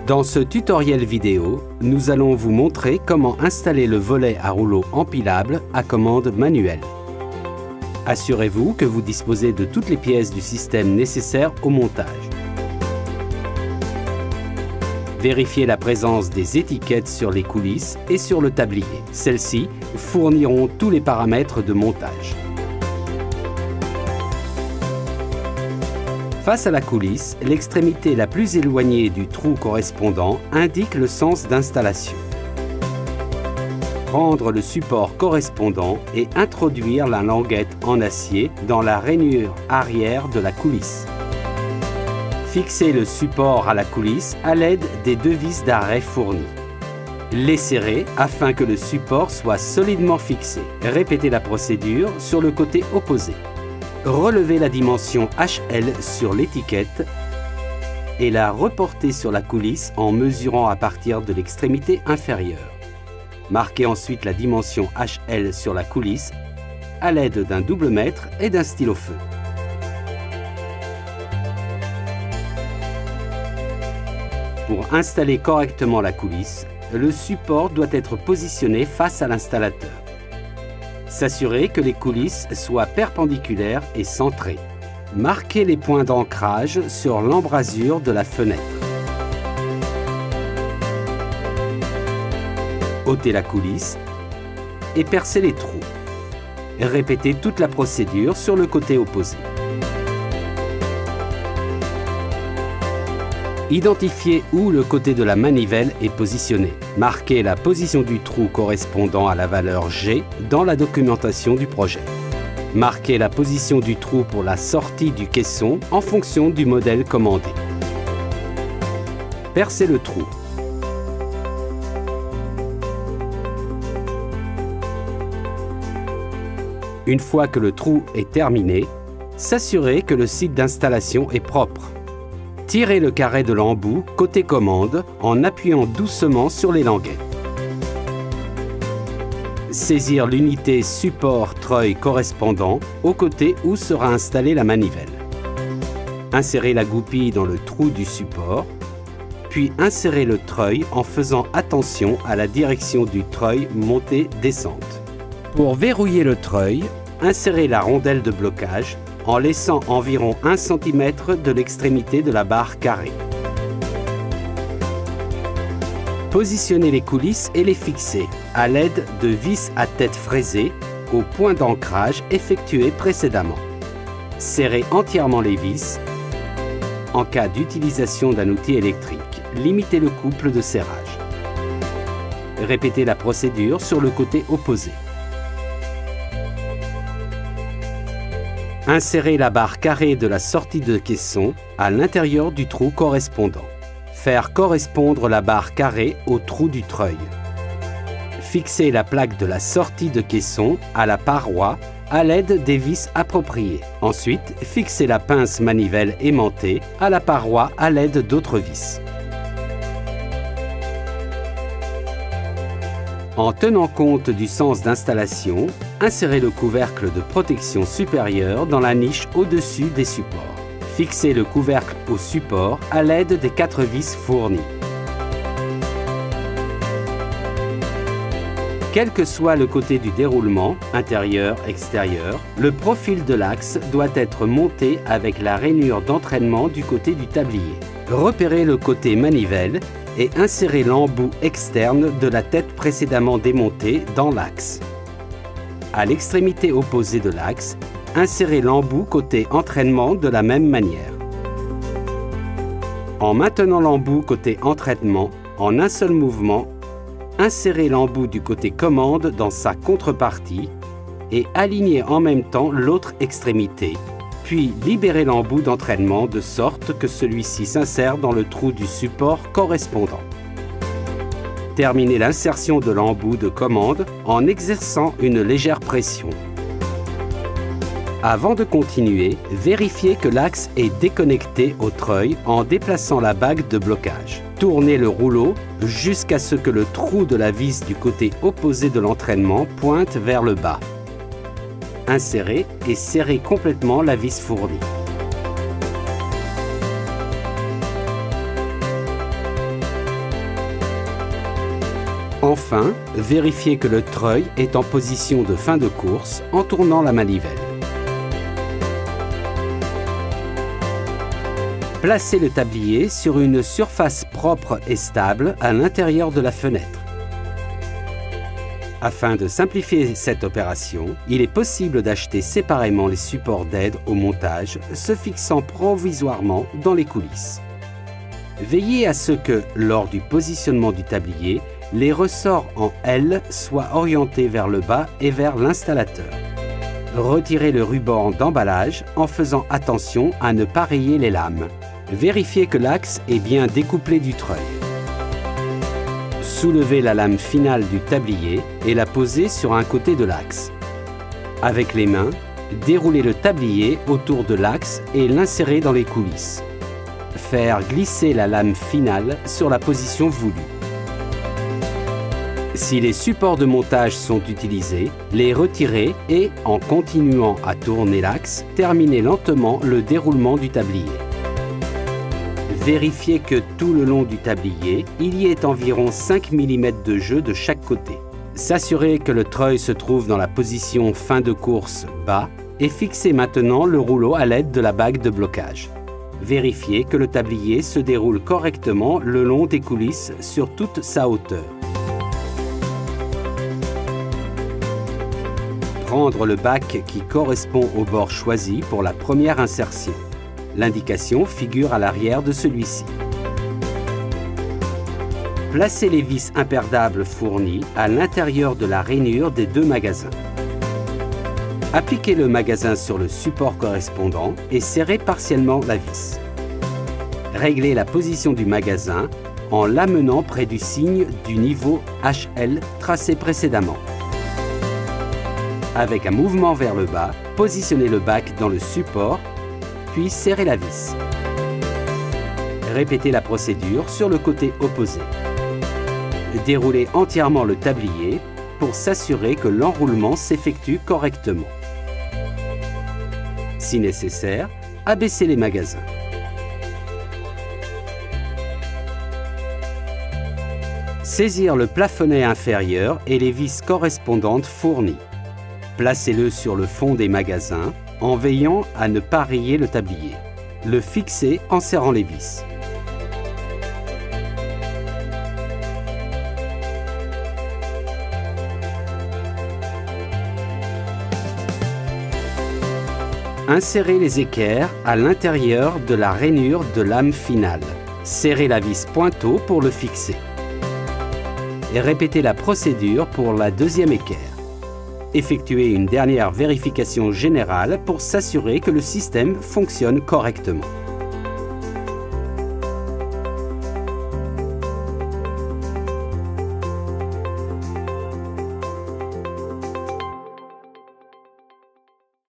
Dans ce tutoriel vidéo, nous allons vous montrer comment installer le volet à rouleau empilable à commande manuelle. Assurez-vous que vous disposez de toutes les pièces du système nécessaires au montage. Vérifiez la présence des étiquettes sur les coulisses et sur le tablier. Celles-ci fourniront tous les paramètres de montage. Face à la coulisse, l'extrémité la plus éloignée du trou correspondant indique le sens d'installation. Prendre le support correspondant et introduire la languette en acier dans la rainure arrière de la coulisse. Fixez le support à la coulisse à l'aide des deux vis d'arrêt fournies. Les serrer afin que le support soit solidement fixé. Répétez la procédure sur le côté opposé. Relevez la dimension HL sur l'étiquette et la reportez sur la coulisse en mesurant à partir de l'extrémité inférieure. Marquez ensuite la dimension HL sur la coulisse à l'aide d'un double mètre et d'un stylo feu. Pour installer correctement la coulisse, le support doit être positionné face à l'installateur. S'assurer que les coulisses soient perpendiculaires et centrées. Marquez les points d'ancrage sur l'embrasure de la fenêtre. Ôtez la coulisse et percez les trous. Répétez toute la procédure sur le côté opposé. Identifiez où le côté de la manivelle est positionné. Marquez la position du trou correspondant à la valeur G dans la documentation du projet. Marquez la position du trou pour la sortie du caisson en fonction du modèle commandé. Percez le trou. Une fois que le trou est terminé, s'assurez que le site d'installation est propre. Tirez le carré de l'embout côté commande en appuyant doucement sur les languettes. Saisir l'unité support-treuil correspondant au côté où sera installée la manivelle. Insérez la goupille dans le trou du support, puis insérez le treuil en faisant attention à la direction du treuil montée-descente. Pour verrouiller le treuil, insérez la rondelle de blocage en laissant environ 1 cm de l'extrémité de la barre carrée. Positionnez les coulisses et les fixez à l'aide de vis à tête fraisée au point d'ancrage effectué précédemment. Serrez entièrement les vis. En cas d'utilisation d'un outil électrique, limitez le couple de serrage. Répétez la procédure sur le côté opposé. Insérez la barre carrée de la sortie de caisson à l'intérieur du trou correspondant. Faire correspondre la barre carrée au trou du treuil. Fixez la plaque de la sortie de caisson à la paroi à l'aide des vis appropriées. Ensuite, fixez la pince manivelle aimantée à la paroi à l'aide d'autres vis. En tenant compte du sens d'installation, insérez le couvercle de protection supérieure dans la niche au-dessus des supports. Fixez le couvercle au support à l'aide des 4 vis fournies. Quel que soit le côté du déroulement, intérieur-extérieur, le profil de l'axe doit être monté avec la rainure d'entraînement du côté du tablier. Repérez le côté manivelle et insérez l'embout externe de la tête précédemment démontée dans l'axe. À l'extrémité opposée de l'axe, insérez l'embout côté entraînement de la même manière. En maintenant l'embout côté entraînement en un seul mouvement, insérez l'embout du côté commande dans sa contrepartie et alignez en même temps l'autre extrémité, puis libérez l'embout d'entraînement de sorte que celui-ci s'insère dans le trou du support correspondant. Terminez l'insertion de l'embout de commande en exerçant une légère pression. Avant de continuer, vérifiez que l'axe est déconnecté au treuil en déplaçant la bague de blocage. Tournez le rouleau jusqu'à ce que le trou de la vis du côté opposé de l'entraînement pointe vers le bas. Insérez et serrez complètement la vis fournie. Enfin, vérifiez que le treuil est en position de fin de course en tournant la manivelle. Placez le tablier sur une surface propre et stable à l'intérieur de la fenêtre. Afin de simplifier cette opération, il est possible d'acheter séparément les supports d'aide au montage se fixant provisoirement dans les coulisses. Veillez à ce que, lors du positionnement du tablier, les ressorts en L soient orientés vers le bas et vers l'installateur. Retirez le ruban d'emballage en faisant attention à ne pas rayer les lames. Vérifiez que l'axe est bien découplé du treuil. Soulevez la lame finale du tablier et la posez sur un côté de l'axe. Avec les mains, déroulez le tablier autour de l'axe et l'insérez dans les coulisses. Faire glisser la lame finale sur la position voulue. Si les supports de montage sont utilisés, les retirez et, en continuant à tourner l'axe, terminez lentement le déroulement du tablier. Vérifiez que tout le long du tablier, il y ait environ 5 mm de jeu de chaque côté. S'assurer que le treuil se trouve dans la position fin de course bas et fixez maintenant le rouleau à l'aide de la bague de blocage. Vérifiez que le tablier se déroule correctement le long des coulisses sur toute sa hauteur. Prendre le bac qui correspond au bord choisi pour la première insertion. L'indication figure à l'arrière de celui-ci. Placez les vis imperdables fournies à l'intérieur de la rainure des deux magasins. Appliquez le magasin sur le support correspondant et serrez partiellement la vis. Réglez la position du magasin en l'amenant près du signe du niveau HL tracé précédemment. Avec un mouvement vers le bas, positionnez le bac dans le support, puis serrez la vis. Répétez la procédure sur le côté opposé. Déroulez entièrement le tablier pour s'assurer que l'enroulement s'effectue correctement. Si nécessaire, abaissez les magasins. Saisir le plafonnet inférieur et les vis correspondantes fournies. Placez-le sur le fond des magasins en veillant à ne pas rayer le tablier. Le fixez en serrant les vis. Insérez les équerres à l'intérieur de la rainure de lame finale. Serrez la vis pointeau pour le fixer. Et répétez la procédure pour la deuxième équerre. Effectuez une dernière vérification générale pour s'assurer que le système fonctionne correctement.